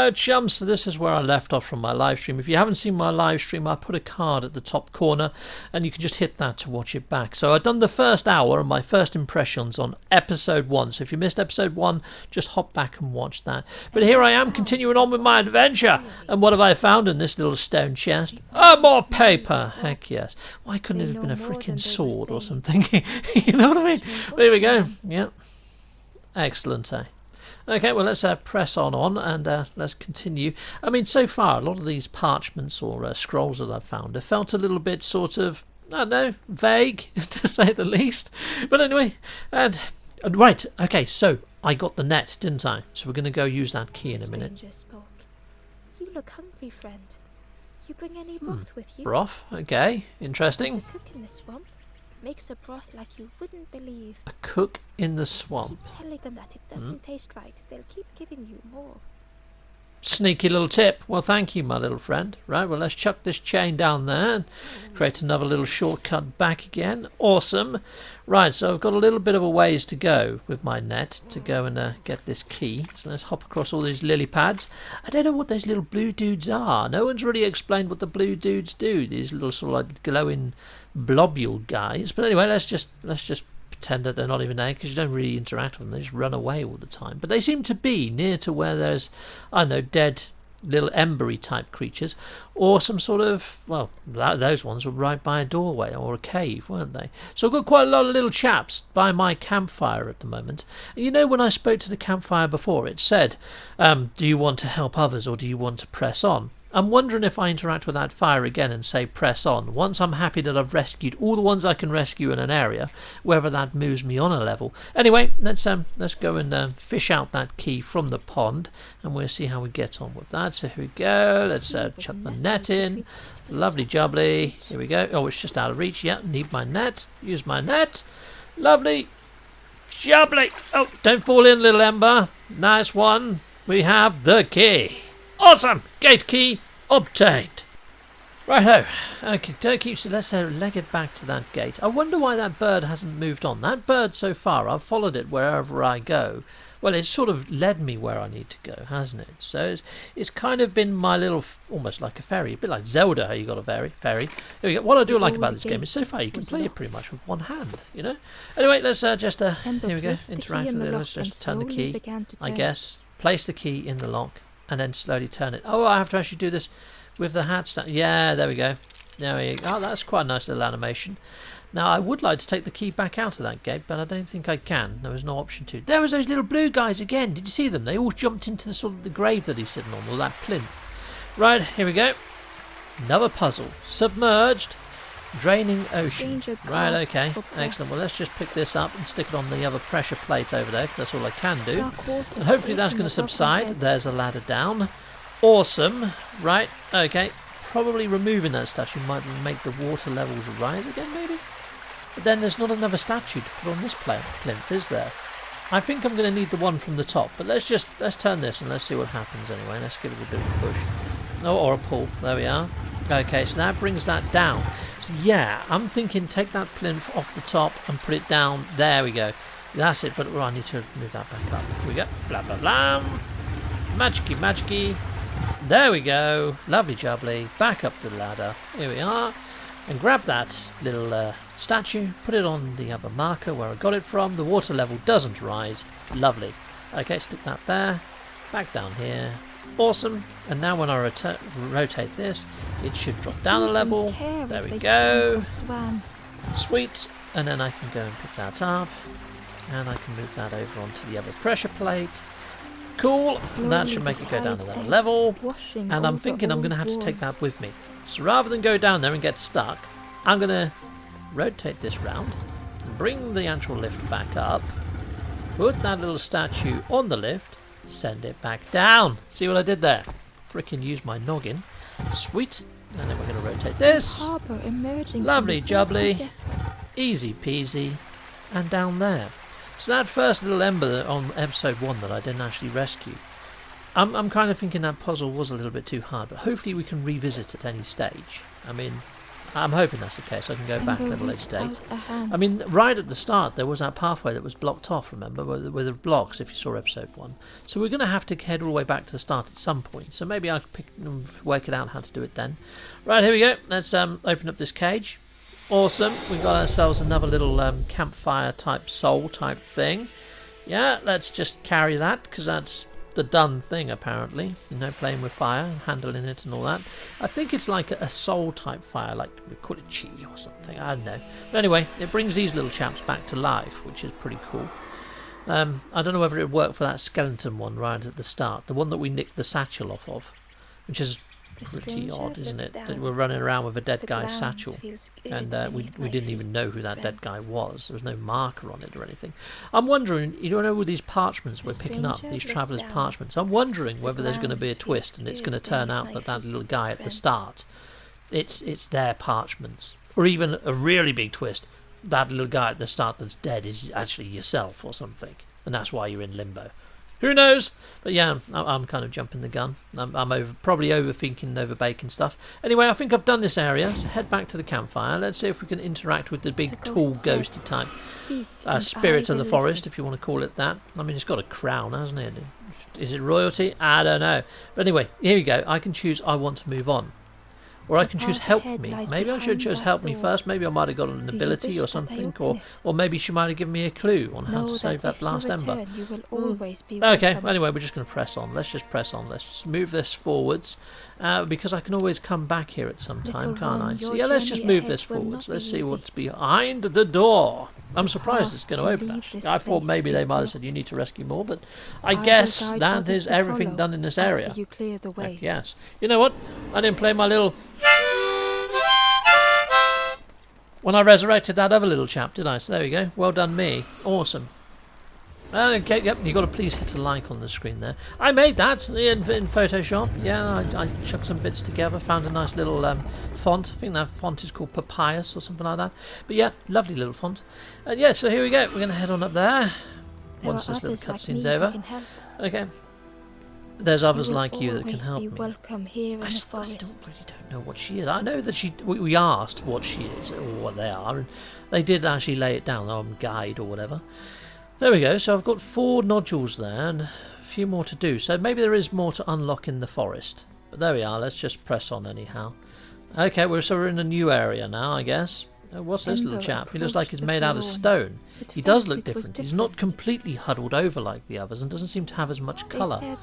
Hello chums, so this is where I left off from my live stream. If you haven't seen my live stream, I put a card at the top corner and you can just hit that to watch it back. So I've done the first hour and my first impressions on episode 1. So if you missed episode 1, just hop back and watch that. But here I am continuing on with my adventure. And what have I found in this little stone chest? Oh, more paper! Heck yes. Why couldn't it have been a freaking sword or something? You know what I mean? There we go. Yep. Excellent, eh? Okay, well, let's press on and let's continue. I mean, so far, a lot of these parchments or scrolls that I've found have felt a little bit sort of, I don't know, vague, to say the least. But anyway, and right, okay, so I got the net, didn't I? So we're going to go use that key in a minute. Spoke. You look hungry, friend. You bring any broth with you? Broth, okay, interesting. There's a cook in the swamp. Makes a broth like you wouldn't believe. A cook in the swamp. Keep telling them that it doesn't taste right. They'll keep giving you more. Sneaky little tip. Well, thank you, my little friend. Right, well, let's chuck this chain down there and create another little shortcut back again. Awesome. Right, so I've got a little bit of a ways to go with my net to go and get this key. So let's hop across all these lily pads. I don't know what those little blue dudes are. No one's really explained what the blue dudes do. These little sort of like glowing blobule guys. But anyway, let's just pretend that they're not even there because you don't really interact with them. They just run away all the time. But they seem to be near to where there's, I don't know, dead little embery type creatures or some sort of, well, those ones were right by a doorway or a cave, weren't they? So I've got quite a lot of little chaps by my campfire at the moment. And you know, when I spoke to the campfire before, it said, do you want to help others or do you want to press on? I'm wondering if I interact with that fire again and say press on. Once I'm happy that I've rescued all the ones I can rescue in an area, whether that moves me on a level. Anyway, let's go and fish out that key from the pond, and we'll see how we get on with that. So here we go. Let's chuck the net in. Lovely jubbly. Here we go. Oh, it's just out of reach. Yeah, need my net. Use my net. Lovely jubbly. Oh, don't fall in, little ember. Nice one. We have the key. Awesome! Gate key obtained. Righto. Okay, dokie, so let's leg it back to that gate. I wonder why that bird hasn't moved on. That bird so far, I've followed it wherever I go. Well, it's sort of led me where I need to go, hasn't it? So it's kind of been my little, almost like a ferry, a bit like Zelda, how you got a ferry. Here we go. What I do like about this game is so far you can play it pretty much with one hand, you know? Anyway, let's here we go, interact with it. Let's just turn the key, I guess. Place the key in the lock. And then slowly turn it. Oh, I have to actually do this with the hat stand. Yeah, there we go. There we go. Oh, that's quite a nice little animation. Now, I would like to take the key back out of that gate, but I don't think I can. There was no option to. There was those little blue guys again. Did you see them? They all jumped into the sort of the grave that he's sitting on, or that plinth. Right, here we go. Another puzzle. Submerged. Draining ocean. Right, okay. Excellent. Well, let's just pick this up and stick it on the other pressure plate over there. That's all I can do. And hopefully that's going to subside. There's a ladder down. Awesome. Right, okay. Probably removing that statue might make the water levels rise again, maybe? But then there's not another statue to put on this plinth, is there? I think I'm going to need the one from the top. But let's turn this and let's see what happens anyway. Let's give it a bit of a push. Oh, or a pull. There we are. Okay, so that brings that down. So yeah, I'm thinking take that plinth off the top and put it down. There we go. That's it, but I need to move that back up. Here we go. Blah, blah, blah. Magicy, magicy. There we go. Lovely jubbly. Back up the ladder. Here we are. And grab that little statue. Put it on the other marker where I got it from. The water level doesn't rise. Lovely. Okay, stick that there. Back down here. Awesome. And now when I rotate this, it should drop down a level. There we go. Sweet. And then I can go and pick that up. And I can move that over onto the other pressure plate. Cool. That should make it go down another level. And I'm thinking I'm going to have to take that with me. So rather than go down there and get stuck, I'm going to rotate this round. Bring the actual lift back up. Put that little statue on the lift. Send it back down. See what I did there? Frickin' use my noggin. Sweet. And then we're going to rotate this. Lovely jubbly. Easy peasy. And down there. So that first little ember on episode 1 that I didn't actually rescue. I'm kind of thinking that puzzle was a little bit too hard. But hopefully we can revisit at any stage. I mean, I'm hoping that's the case. I can go back at a Ember later reached date. out a hand. I mean, right at the start, there was that pathway that was blocked off, remember, with the blocks, if you saw episode 1. So we're going to have to head all the way back to the start at some point. So maybe I can work it out how to do it then. Right, here we go. Let's open up this cage. Awesome. We've got ourselves another little campfire type soul type thing. Yeah, let's just carry that, because that's the done thing, apparently. You know, playing with fire, handling it and all that. I think it's like a soul type fire, like we call it chi or something, I don't know. But anyway, it brings these little chaps back to life, which is pretty cool. I don't know whether it would work for that skeleton one right at the start, the one that we nicked the satchel off of, which is pretty odd, isn't it? That we're running around with a dead guy's satchel, and we didn't even know who that dead guy was. There was no marker on it or anything. I'm wondering, you don't know, with these parchments we're picking up, these travellers' parchments, I'm wondering whether there's going to be a twist and it's going to turn out that that little guy at the start, it's their parchments, or even a really big twist, that little guy at the start that's dead is actually yourself or something, and that's why you're in limbo. Who knows? But yeah, I'm kind of jumping the gun. I'm probably overthinking, overbaking stuff. Anyway, I think I've done this area, so head back to the campfire. Let's see if we can interact with the big, tall, ghosty type spirit of the forest, if you want to call it that. I mean, it's got a crown, hasn't it? Is it royalty? I don't know. But anyway, here we go. I can choose I want to move on. Or I can choose help me. Maybe I should have choose help me first. Maybe I might have got an ability or something. Or maybe she might have given me a clue on how to save that last ember. Okay, anyway, we're just going to press on. Let's just press on. Let's just move this forwards. Because I can always come back here at some time, can't I? So yeah, let's just move this forwards. Let's see what's behind the door. I'm surprised it's going to open, actually. I thought maybe they might have said you need to rescue more, but I guess that is everything done in this area. Yes. You know what? I didn't play my little... when I resurrected that other little chap, did I? So there we go. Well done me. Awesome. Okay, yep, you've got to please hit a like on the screen there. I made that in Photoshop. Yeah, I chucked some bits together, found a nice little font. I think that font is called Papyrus or something like that. But yeah, lovely little font. Yeah, so here we go. We're going to head on up there once this little cutscene's over. Okay. There's others like you that can help me. I really don't know what she is. I know that we asked what she is or what they are, and they did actually lay it down on guide or whatever. There we go. So I've got 4 nodules there and a few more to do. So maybe there is more to unlock in the forest. But there we are. Let's just press on anyhow. Okay, we're in a new area now, I guess. What's this little chap? He looks like he's made out of stone. He does look different. He's not completely huddled over like the others and doesn't seem to have as much colour.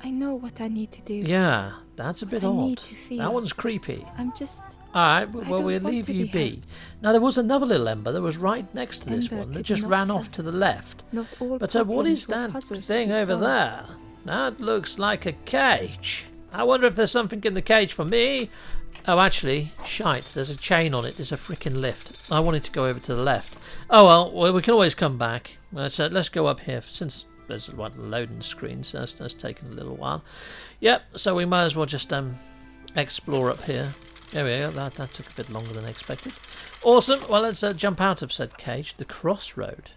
I know what I need to do. Yeah, that's a bit odd. That one's creepy. I'm just... Alright, well we'll leave you be. Now there was another little ember that was right next to this one that just ran off to the left. But what is that thing over there? That looks like a cage. I wonder if there's something in the cage for me. Oh, actually, shite, there's a chain on it. There's a freaking lift. I wanted to go over to the left. Oh well, we can always come back. Let's go up here since there's one loading screen, so that's taken a little while. Yep, so we might as well just explore up here. There we go, that took a bit longer than expected. Awesome, well let's jump out of said cage. The crossroad.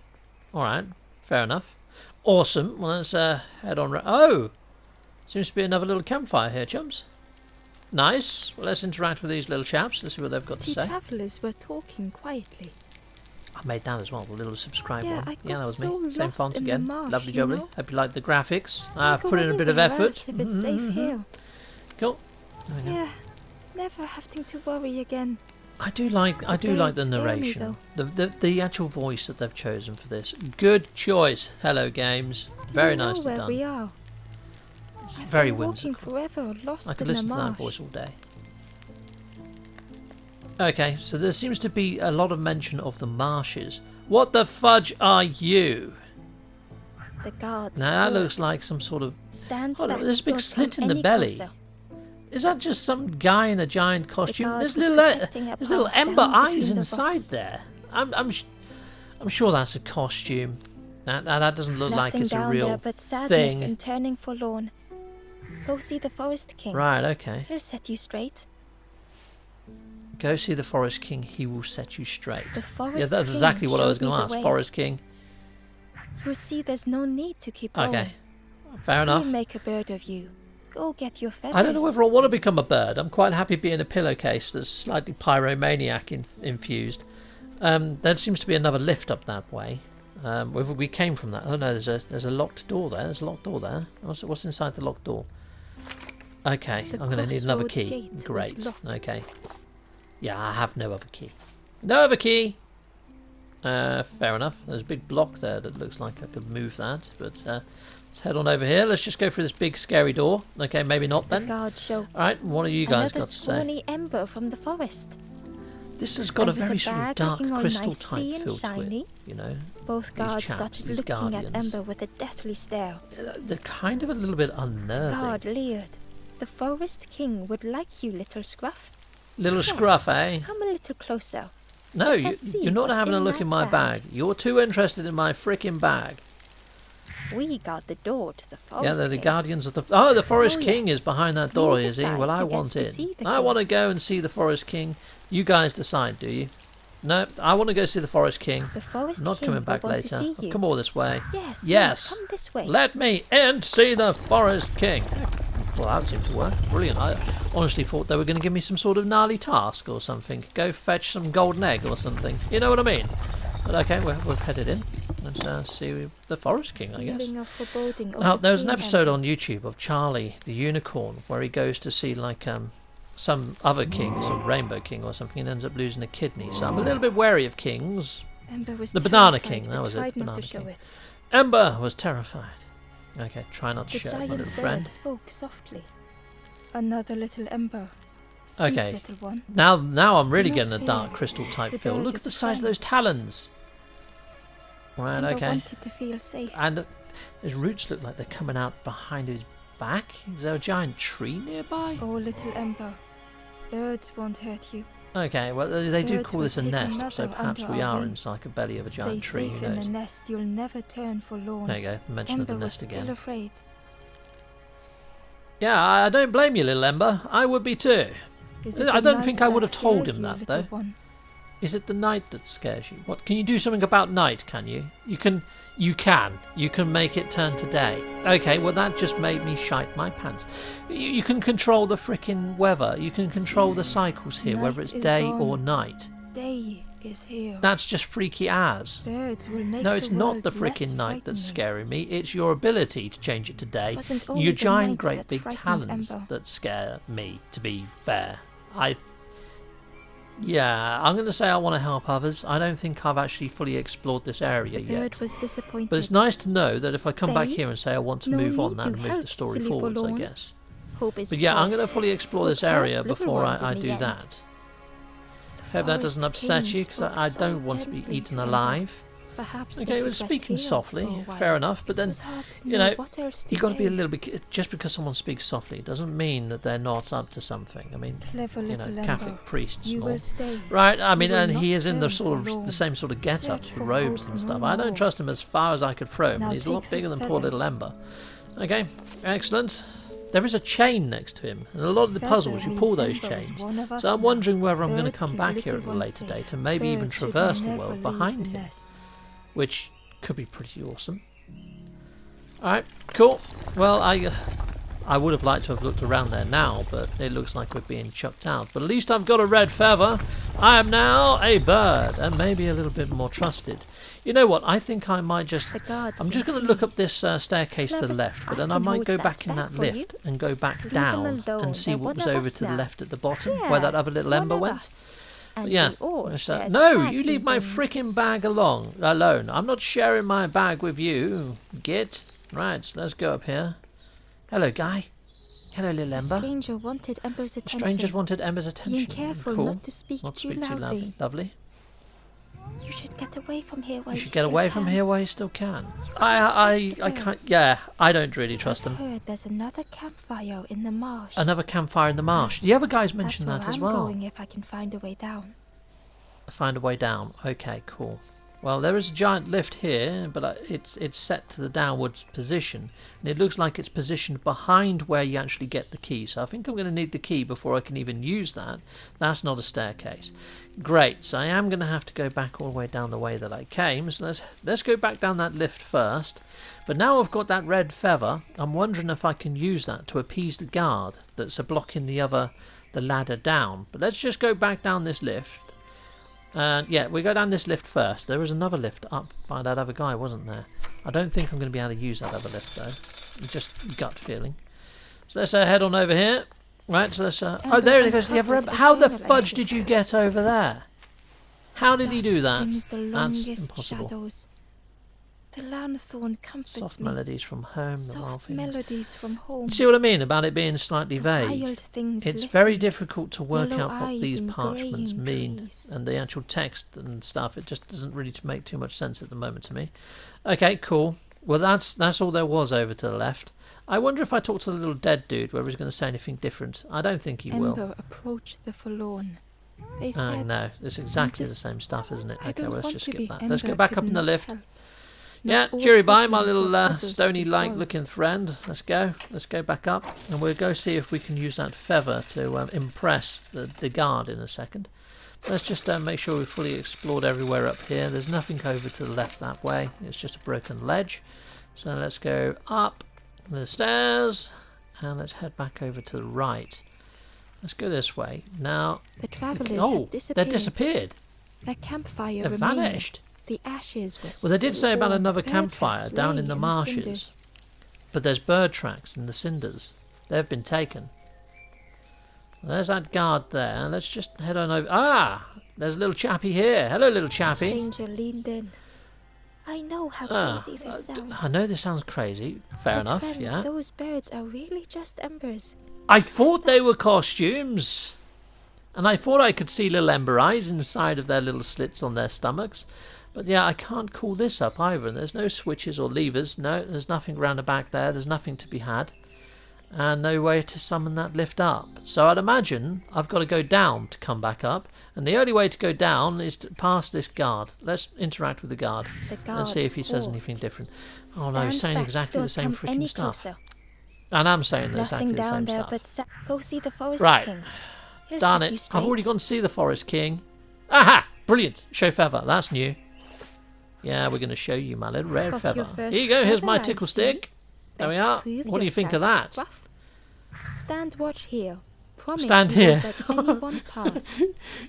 Alright, fair enough. Awesome, well let's head on. Oh! Seems to be another little campfire here, chums. Nice, well let's interact with these little chaps. Let's see what they've got to say. The travellers were talking quietly. I made that as well, the little subscribe yeah, one. Yeah, that was so me. Same font again. Marsh, Lovely jubbly. Hope you like the graphics. I've put in a bit of effort. If it's safe here. Cool. Yeah. Never having to worry again. I do like the narration. The actual voice that they've chosen for this. Good choice. Hello games. Very nicely done. Where we are. It's very whimsical. Forever, lost I could listen to that voice all day. Okay, so there seems to be a lot of mention of the marshes. What the fudge are you? The guards. Now that looks like some sort of... Stand back, there's a big slit in the belly. Closer. Is that just some guy in a giant costume? There's little ember eyes inside there. I'm sure that's a costume. That doesn't look like it's a real but sadness thing. And turning forlorn. Go see the Forest King. Right, okay. He'll set you straight. Go see the Forest King. He will set you straight. The Forest yeah, that's King exactly what I was going to ask. way. Forest King. You'll see there's no need to keep going. Okay, fair enough. He'll make a bird of you. Go get your feathers. I don't know whether I want to become a bird. I'm quite happy being a pillowcase that's slightly pyromaniac infused. There seems to be another lift up that way. Whether we came from that. Oh no, there's a locked door there. There's a locked door there. What's inside the locked door? Okay, I'm going to need another key. Great. Okay. Yeah, I have no other key. No other key! Fair enough. There's a big block there that looks like I could move that. But let's head on over here. Let's just go through this big scary door. Okay, maybe not then. Alright, what have you guys got to say? Another spawny ember from the forest. This has got a very sort of dark crystal type feel to it, you know. Both guards started looking at Ember with a deathly stare. They're kind of a little bit unnerving. The guard leered. The Forest King would like you, little scruff. Little scruff, eh? Come a little closer. No, you're not having a look in my bag. You're too interested in my frickin' bag. We guard the door to the Forest Yeah, they're the King. guardians of the... Oh, the Forest King yes. is behind that door, You is he? Well, decide I who want gets to in. see the I king. want to go and see the Forest King. You guys decide, do you? No, I want to go see the Forest King. The Forest I'm not King coming back will want later. to see you. Come all this way. Yes, Yes. come this way. Let me in to see the Forest King. Well, that seemed to work. Brilliant. I honestly thought they were going to give me some sort of gnarly task or something. Go fetch some golden egg or something. You know what I mean? But okay, we've headed in. Let's see the Forest King, I guess. Now, there was an episode on YouTube of Charlie the Unicorn where he goes to see like some other king, some Rainbow King or something, and ends up losing a kidney. So I'm a little bit wary of kings. The Banana King, that was it. Banana King. Ember was terrified. Okay, try not to show it, my little friend. Spoke softly. Another little Ember. Speak, Okay, little one. now I'm really Do not getting a fear. dark crystal type The feel. bird Look is at the a size of friend. those talons. Right, Ember okay. wanted to feel safe. And his roots look like they're coming out behind his back. Is there a giant tree nearby? Oh, little Ember. Birds won't hurt you. Okay, well they do Birds call will this a take nest, another so perhaps under we our are wing. inside the belly of a giant Stay tree. safe Who in the knows? nest. You'll never turn forlorn. There you go. Mention of Ember the was nest still again. afraid. Yeah, I don't blame you, little Ember. I would be too. Is it I the don't night think I would that have told scares him you, that little though. one? Is it the night that scares you? What can you do something about night? Can you? You can make it turn to day. Okay, well that just made me shite my pants. You can control the frickin' weather. You can control the cycles here, whether Night it's is day gone. or night. Day is here. That's just freaky as. Birds will make No, it's the not world the less frickin' night that's frightening. scaring me. It's your ability to change it to day. Wasn't only Your the giant, night great that big frightened talons Ember. that scare me, to be fair. Yeah, I'm going to say I want to help others. I don't think I've actually fully explored this area The yet. bird was disappointed. But it's nice to know that if I come back Stay. here and say I want to No move on, need that'll to move the help, story silly forwards, I forlorn. guess. Hope is But yeah, I'm going to false. fully explore Hope this area helps little before ones in I the do end. that. The Hope that doesn't Forest upset King you, because spoke I so don't want to be gently eaten to Ember. alive. Perhaps Okay, they well, could rest speaking here softly, for a while. fair enough, but It then, was hard to you know know, what else to you've got to be a say. little bit... Just because someone speaks softly doesn't mean that they're not up to something. I mean, Clever you know, little Catholic Ember. priests You and all. will stay. Right, I You mean, will and not he is in the turn sort of forlorn. the same sort of get-ups, Search the for robes hope and no stuff. I don't more. trust him as far as I could throw him. Now And he's a lot take bigger this than poor feather. little Ember. Okay, excellent. There is a chain next to him, and a lot of the Feather puzzles you means pull those Ember is chains. one of us So I'm now. wondering whether I'm going to Birds come keep back here little at a ones later safe. date and maybe even Birds should traverse the never world leave behind the him, nest. which could be pretty awesome. Alright, cool. Well, I would have liked to have looked around there now, but it looks like we're being chucked out. But at least I've got a red feather. I am now a bird, and maybe a little bit more trusted. You know what? I think I might just... The guards I'm just seem going to look up pleased. this staircase to the Clever, left, but I then I can might hold go that back in back that for you. lift and go back Leave down them alone, and see they're what was one of over us to the now. left at the bottom, Yeah, where that other little one Ember of went. us. And Yeah. we all What's share that? No, snacks you leave and my things. freaking bag alone. I'm not sharing my bag with you. Git. Right, so let's go up here. Hello, guy. Hello, little The Ember. stranger wanted Ember's attention. Strangers wanted Ember's attention. Being careful Cool. not to speak Not too speak too loudly. loudly. Lovely. You should get away from here while You you should get still away from can. here while you still can. trust I the can't. birds. Yeah, I don't really trust I've them. heard there's another campfire in the marsh. Another campfire in the marsh. The other guys mentioned That's that where as I'm well. going if I can find a way down. Find a way down. Okay, cool. Well, there is a giant lift here, but it's set to the downwards position, and it looks like it's positioned behind where you actually get the key. So I think I'm going to need the key before I can even use that. That's not a staircase. Great. So I am going to have to go back all the way down the way that I came. So let's go back down that lift first. But now I've got that red feather, I'm wondering if I can use that to appease the guard that's blocking the ladder down. But let's just go back down this lift. And yeah, we go down this lift first. There was another lift up by that other guy, wasn't there? I don't think I'm going to be able to use that other lift though. Just gut feeling. So let's head on over here. Right, so let's... oh, there it goes. How the fudge did you get over there? How did he do that? That's impossible. Shadows. The lanthorn comforts Soft me. melodies from home. Soft melodies from home. See what I mean about it being slightly vague? It's listen. very difficult to work Yellow out what these eyes parchments and mean, trees. and the actual text and stuff. It just doesn't really make too much sense at the moment to me. Okay, cool. Well, that's all there was over to the left. I wonder if I talk to the little dead dude whether he's going to say anything different. I don't think he will. Ember approached the forlorn. They said, no, it's exactly the same stuff, isn't it? Okay, well, let's just skip that. Let's go Ember back up in the couldn't lift. tell. Yeah, Not all cheery bye, my problems little were puzzles to stony be like solved. looking friend. Let's go. Let's go back up, and we'll go see if we can use that feather to impress the guard in a second. Let's just make sure we've fully explored everywhere up here. There's nothing over to the left that way. It's just a broken ledge. So let's go up the stairs, and let's head back over to the right. Let's go this way. Now, The travellers oh, had they disappeared. Their campfire They remained. vanished. The ashes were Well, they did still say about warm. another Bird campfire tracks down lay in the cinders. marshes. But there's bird tracks in the cinders. They've been taken. There's that guard there. Let's just head on over. Ah! There's a little chappie here. Hello, little The chappie. stranger leaned in. I know how crazy this sounds. I know this sounds crazy. Fair But enough, friend, yeah. those birds are really just embers. I thought they were costumes. And I thought I could see little ember eyes inside of their little slits on their stomachs. But yeah, I can't call this up either. There's no switches or levers. No, there's nothing round the back there. There's nothing to be had. And no way to summon that lift up. So I'd imagine I've got to go down to come back up. And the only way to go down is to pass this guard. Let's interact with the guard. And see if he says anything different. Oh no, he's saying exactly the same freaking stuff. And I'm saying exactly Nothing the down same there stuff. but go see the forest Right. king. He'll Darn set you it. I've already straight. gone to see the Forest King. Aha! Brilliant. Show feather. That's new. Yeah, we're going to show you my little red Got feather. your first Here you go. Here's feather, my I tickle see. stick. There we Best are. prove What do you think of yourself, that? Scruff. Stand watch here. Promise Stand you won't here. let anyone pass.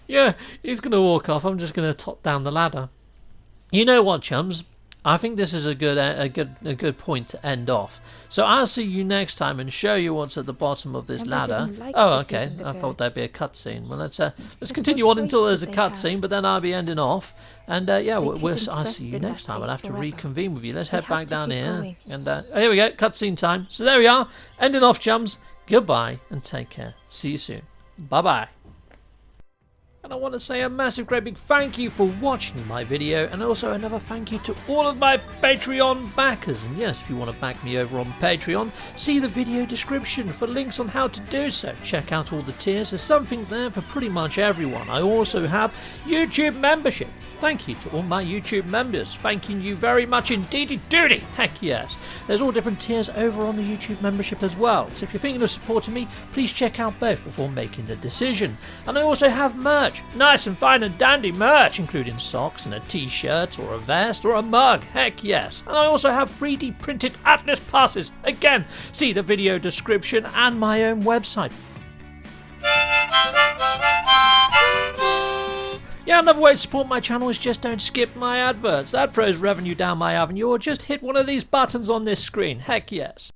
Yeah, he's going to walk off. I'm just going to top down the ladder. You know what, chums? I think this is a good point to end off. So I'll see you next time and show you what's at the bottom of this Ember ladder. didn't like Oh, okay. deceiving the I thought there'd birds. be a cutscene. Well, let's But continue what on until choice there's a did they have? cutscene, but then I'll be ending off. And yeah, couldn't I'll rest see you in that next time. I'll place have to forever. reconvene with you. Let's They head had back to down keep here. going. And here we go, cutscene time. So there we are, ending off, chums. Goodbye and take care. See you soon. Bye bye. And I want to say a massive great big thank you for watching my video, and also another thank you to all of my Patreon backers. And yes, if you want to back me over on Patreon, see the video description for links on how to do so. Check out all the tiers, there's something there for pretty much everyone. I also have YouTube membership. Thank you to all my YouTube members. Thanking you very much indeedy doody. Heck yes. There's all different tiers over on the YouTube membership as well. So if you're thinking of supporting me, please check out both before making the decision. And I also have merch. Nice and fine and dandy merch, including socks and a t-shirt or a vest or a mug. Heck yes. And I also have 3D printed Atlas passes. Again, see the video description and my own website. Yeah, another way to support my channel is just don't skip my adverts. That throws revenue down my avenue, or just hit one of these buttons on this screen. Heck yes.